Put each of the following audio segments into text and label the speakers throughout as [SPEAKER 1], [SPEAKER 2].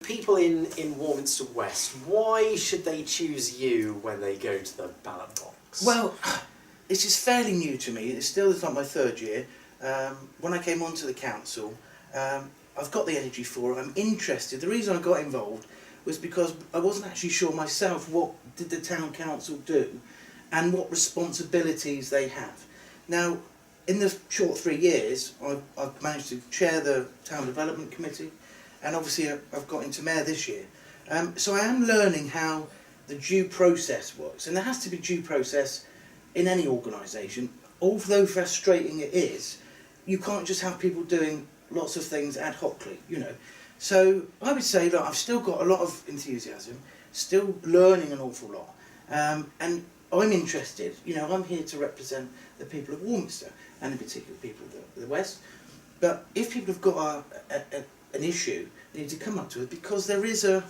[SPEAKER 1] people in Warminster West, why should they choose you when they go to the ballot box?
[SPEAKER 2] Well, this is fairly new to me. It's not my third year. When I came onto the council, I've got the energy for it. I'm interested. The reason I got involved was because I wasn't actually sure myself what did the town council do and what responsibilities they have. Now, in the short 3 years, I've managed to chair the Town Development Committee, and obviously I've got into mayor this year. So I am learning how the due process works, and there has to be due process in any organisation. Although frustrating it is, you can't just have people doing lots of things ad hocly, you know. So I would say that I've still got a lot of enthusiasm, still learning an awful lot, and I'm interested. You know, I'm here to represent the people of Warminster, and in particular people of the West. But if people have got an issue, they need to come up to it, because there is a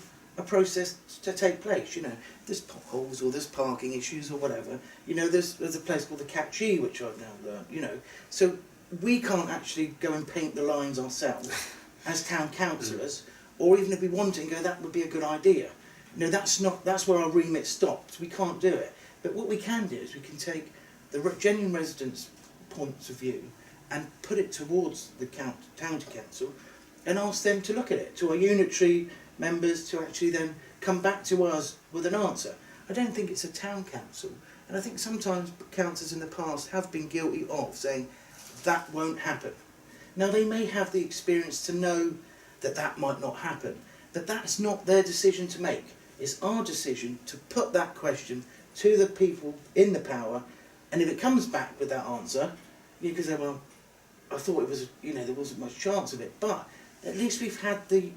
[SPEAKER 2] process to take place. You know, there's potholes or there's parking issues or whatever. You know, there's a place called the Catchy, which I've now learned. You know, so we can't actually go and paint the lines ourselves as town councillors, or even if we want to and go, that would be a good idea. You know, that's where our remit stops. We can't do it. But what we can do is we can take the genuine residents' points of view and put it towards the town council and ask them to look at it, to our unitary members to actually then come back to us with an answer. I don't think it's a town council, and I think sometimes councillors in the past have been guilty of saying that won't happen. Now, they may have the experience to know that that might not happen, but that's not their decision to make. It's our decision to put that question to the people in the power, and if it comes back with that answer, you can say, well, I thought it was, you know, there wasn't much chance of it, but at least we've had the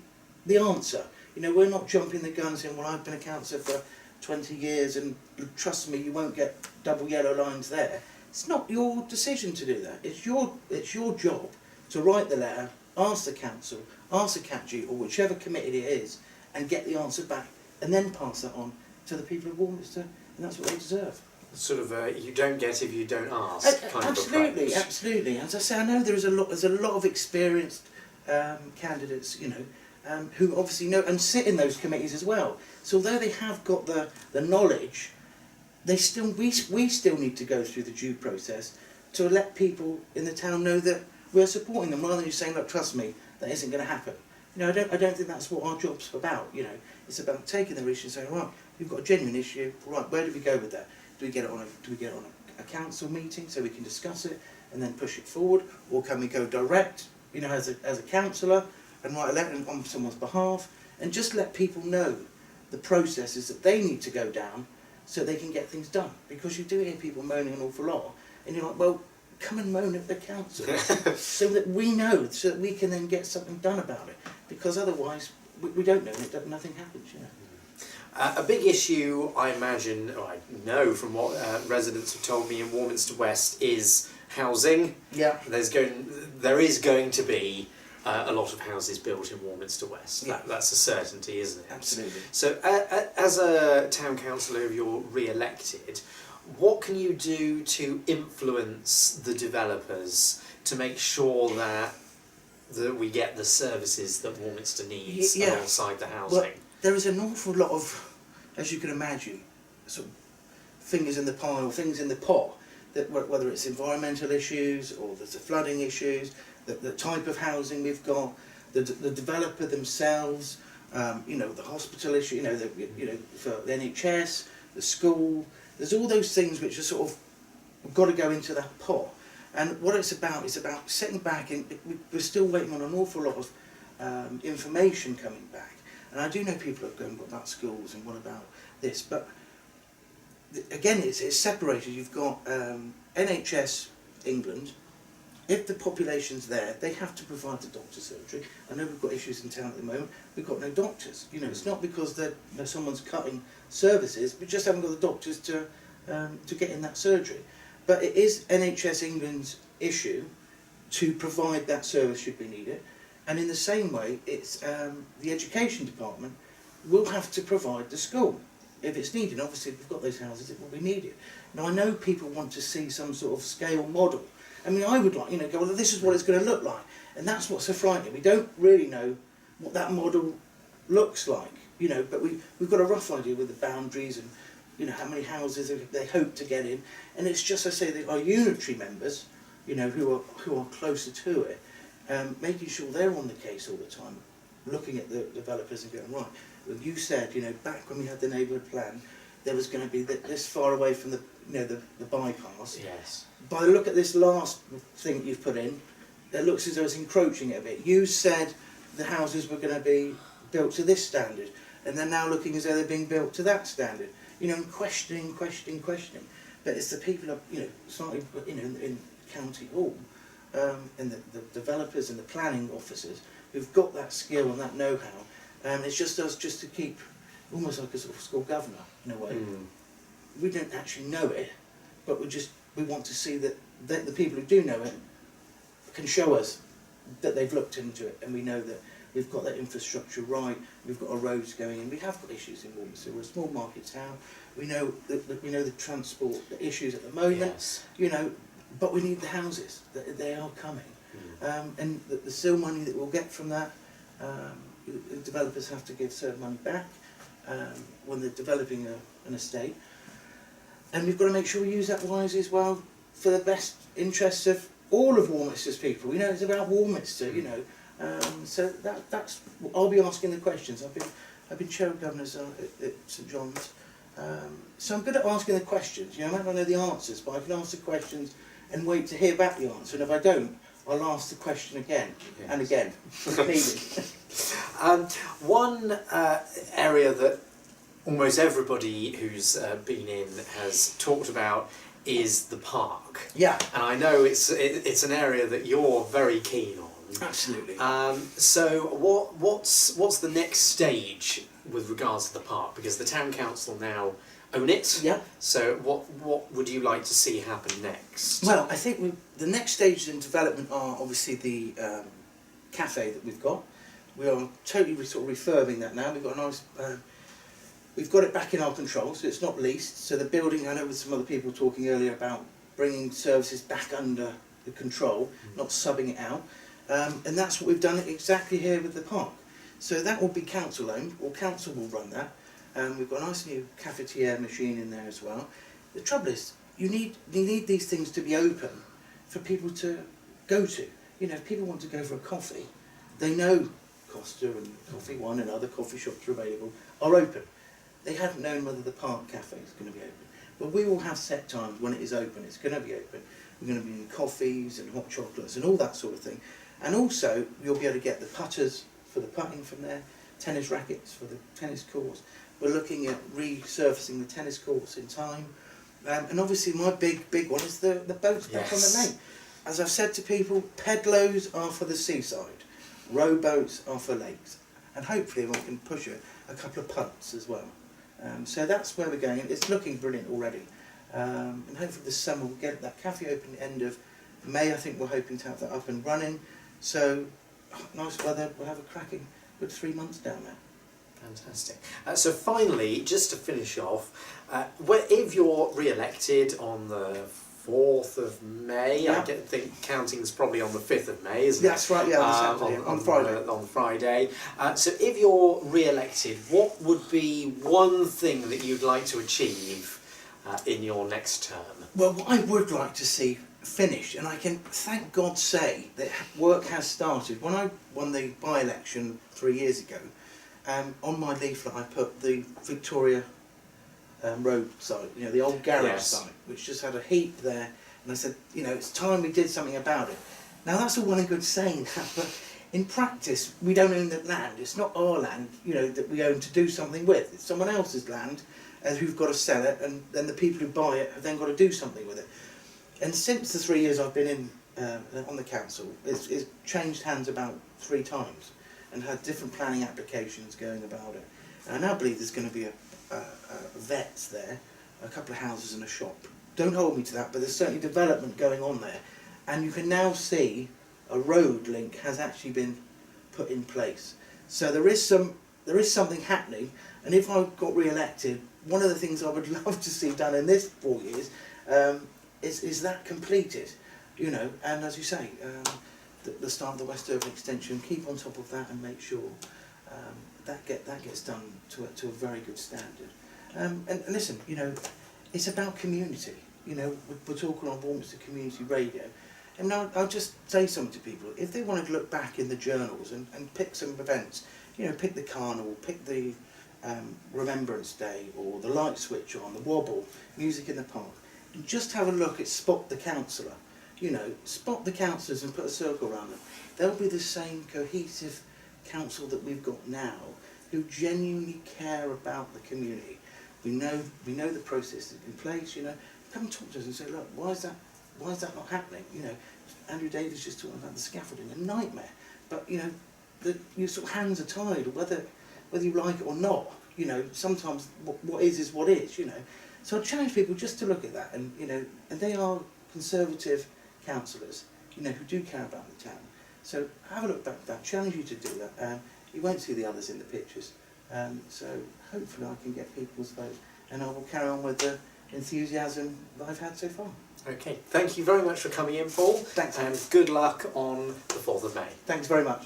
[SPEAKER 2] answer. You know, we're not jumping the gun saying, well, I've been a councillor for 20 years and trust me, you won't get double yellow lines there. It's not your decision to do that. It's your job to write the letter, ask the council, ask the CATG or whichever committee it is, and get the answer back, and then pass that on to the people of Warminster, and that's what they deserve.
[SPEAKER 1] Sort of you don't get if you don't ask kind
[SPEAKER 2] absolutely,
[SPEAKER 1] of approach.
[SPEAKER 2] Absolutely. As I say, I know there's a lot of experienced candidates, you know, who obviously know and sit in those committees as well. So although they have got the knowledge, we still need to go through the due process to let people in the town know that we're supporting them, rather than just saying, look, trust me, that isn't going to happen. You know, I don't think that's what our job's about. You know, it's about taking their issue and saying, right, we've got a genuine issue. Right, where do we go with that? Do we get it on a council meeting so we can discuss it and then push it forward, or can we go direct, you know, as a councillor and write a letter on someone's behalf and just let people know the processes that they need to go down so they can get things done? Because you do hear people moaning an awful lot, and you're like, well, come and moan at the council so that we know, so that we can then get something done about it. Because otherwise, we don't know, and nothing happens, you know.
[SPEAKER 1] A big issue, I imagine, or I know from what residents have told me in Warminster West, is housing.
[SPEAKER 2] Yeah.
[SPEAKER 1] There is going to be a lot of houses built in Warminster West.
[SPEAKER 2] Yeah.
[SPEAKER 1] That's a certainty, isn't it?
[SPEAKER 2] Absolutely.
[SPEAKER 1] So, as a town councillor, if you're re-elected, what can you do to influence the developers to make sure that we get the services that Warminster needs alongside the housing?
[SPEAKER 2] Well, there is an awful lot of, as you can imagine, sort of fingers in the pie or things in the pot, that whether it's environmental issues or there's the flooding issues, the type of housing we've got, the developer themselves, you know, the hospital issue, you know, for the NHS, the school. There's all those things which are sort of got to go into that pot. And what it's about is about sitting back, and we're still waiting on an awful lot of information coming back. And I do know people are going, what about schools and what about this? But again, it's separated. You've got NHS England. If the population's there, they have to provide the doctor surgery. I know we've got issues in town at the moment. We've got no doctors. You know, it's not because someone's cutting services. We just haven't got the doctors to get in that surgery. But it is NHS England's issue to provide that service should we need it. And in the same way, it's the education department will have to provide the school if it's needed. Obviously, if we've got those houses, it will be needed. Now, I know people want to see some sort of scale model. I mean, I would like, you know, go, well, this is what it's going to look like. And that's what's so frightening. We don't really know what that model looks like, you know, but we've got a rough idea with the boundaries and, you know, how many houses they hope to get in, and it's just, I say, that our unitary members, you know, who are closer to it, making sure they're on the case all the time, looking at the developers and going, right, well, you said, you know, back when we had the neighbourhood plan, there was going to be this far away from the, you know, the bypass.
[SPEAKER 1] Yes.
[SPEAKER 2] By the look at this last thing that you've put in, it looks as though it's encroaching a bit. You said the houses were going to be built to this standard, and they're now looking as though they're being built to that standard. You know, and questioning. But it's the people, you know, slightly, you know, in County Hall, and the developers and the planning officers who've got that skill and that know-how. It's just us just to keep, almost like a sort of school governor in a way. We don't actually know it, but we want to see that the people who do know it can show us that they've looked into it, and we know that we've got that infrastructure right, we've got our roads going in. We have got issues in Warminster. We're a small market town. We know the transport, the issues at the moment.
[SPEAKER 1] Yes.
[SPEAKER 2] You know, but we need the houses. They are coming, and the still money that we'll get from that, the developers have to give certain money back when they're developing an estate, and we've got to make sure we use that wisely as well for the best interests of all of Warminster's people. You know, it's about Warminster. You know. So that's I'll be asking the questions. I've been chair of governors at St John's, so I'm good at asking the questions. You know, I might not know the answers, but I can ask the questions and wait to hear back the answer. And if I don't, I'll ask the question again and again.
[SPEAKER 1] One area that almost everybody who's been in has talked about is the park.
[SPEAKER 2] Yeah.
[SPEAKER 1] And I know it's an area that you're very keen on.
[SPEAKER 2] Absolutely.
[SPEAKER 1] So what's the next stage with regards to the park? Because the town council now own it.
[SPEAKER 2] Yeah.
[SPEAKER 1] So what would you like to see happen next?
[SPEAKER 2] Well, I think the next stages in development are obviously the cafe that we've got. We are totally sort of refurbing that now. We've got a nice. We've got it back in our control, so it's not leased. So the building, I know with some other people talking earlier about bringing services back under the control, not subbing it out. And that's what we've done exactly here with the park. So that will be council owned, or council will run that. We've got a nice new cafetiere machine in there as well. The trouble is, you need these things to be open for people to go to. You know, if people want to go for a coffee, they know Costa and Coffee One and other coffee shops are available, are open. They haven't known whether the park cafe is going to be open. But we will have set times when it is open, it's going to be open. We're going to be in coffees and hot chocolates and all that sort of thing. And also, you'll be able to get the putters for the putting from there, tennis rackets for the tennis courts. We're looking at resurfacing the tennis courts in time. And obviously my big one is the boats back on the lake. As I've said to people, pedlos are for the seaside, rowboats are for lakes. And hopefully we can push a couple of punts as well. So that's where we're going. It's looking brilliant already. And hopefully this summer we'll get that cafe open end of May. I think we're hoping to have that up and running. So, nice weather, we'll have a cracking good 3 months down there.
[SPEAKER 1] Fantastic. So finally, just to finish off, if you're re-elected on the 4th of May, I think counting's probably on the 5th of May, isn't it?
[SPEAKER 2] That's right, yeah, on Friday.
[SPEAKER 1] On Friday. So if you're re-elected, what would be one thing that you'd like to achieve in your next term?
[SPEAKER 2] Well, what I would like to see finished, and I can thank God say that work has started. When I won the by-election 3 years ago, on my leaflet I put the Victoria Road site, you know, the old garage site, which just had a heap there, and I said, you know, it's time we did something about it. Now that's all well and good saying that, but in practice we don't own the land. It's not our land, you know, that we own to do something with. It's someone else's land, and who've got to sell it, and then the people who buy it have then got to do something with it. And since the 3 years I've been in on the council, it's changed hands about 3 times and had different planning applications going about it. And I now believe there's going to be a vets there, a couple of houses and a shop. Don't hold me to that, but there's certainly development going on there. And you can now see a road link has actually been put in place. So there is something happening, and if I got re-elected, one of the things I would love to see done in this 4 years is that completed, you know, and as you say, the start of the West Urban Extension, keep on top of that and make sure that gets done to a very good standard. And listen, you know, it's about community. You know, we're talking on Warminster Community Radio, and I'll just say something to people. If they want to look back in the journals and pick some events, you know, pick the carnival, pick the Remembrance Day, or the light switch on, the wobble, music in the park, and just have a look at Spot the Councillor. You know, spot the councillors and put a circle around them. They'll be the same cohesive council that we've got now, who genuinely care about the community. We know the process is in place. You know, come and talk to us and say, look, why is that not happening? You know, Andrew Davis just talking about the scaffolding, a nightmare. But you know, your sort of hands are tied, whether you like it or not. You know, sometimes what is what is. You know, so I challenge people just to look at that, and you know, and they are conservative councillors, you know, who do care about the town. So have a look back at that. Challenge you to do that. You won't see the others in the pictures. So hopefully I can get people's vote, and I will carry on with the enthusiasm that I've had so far.
[SPEAKER 1] Okay, thank you very much for coming in, Paul.
[SPEAKER 2] Thanks.
[SPEAKER 1] And good luck on the 4th of May.
[SPEAKER 2] Thanks very much.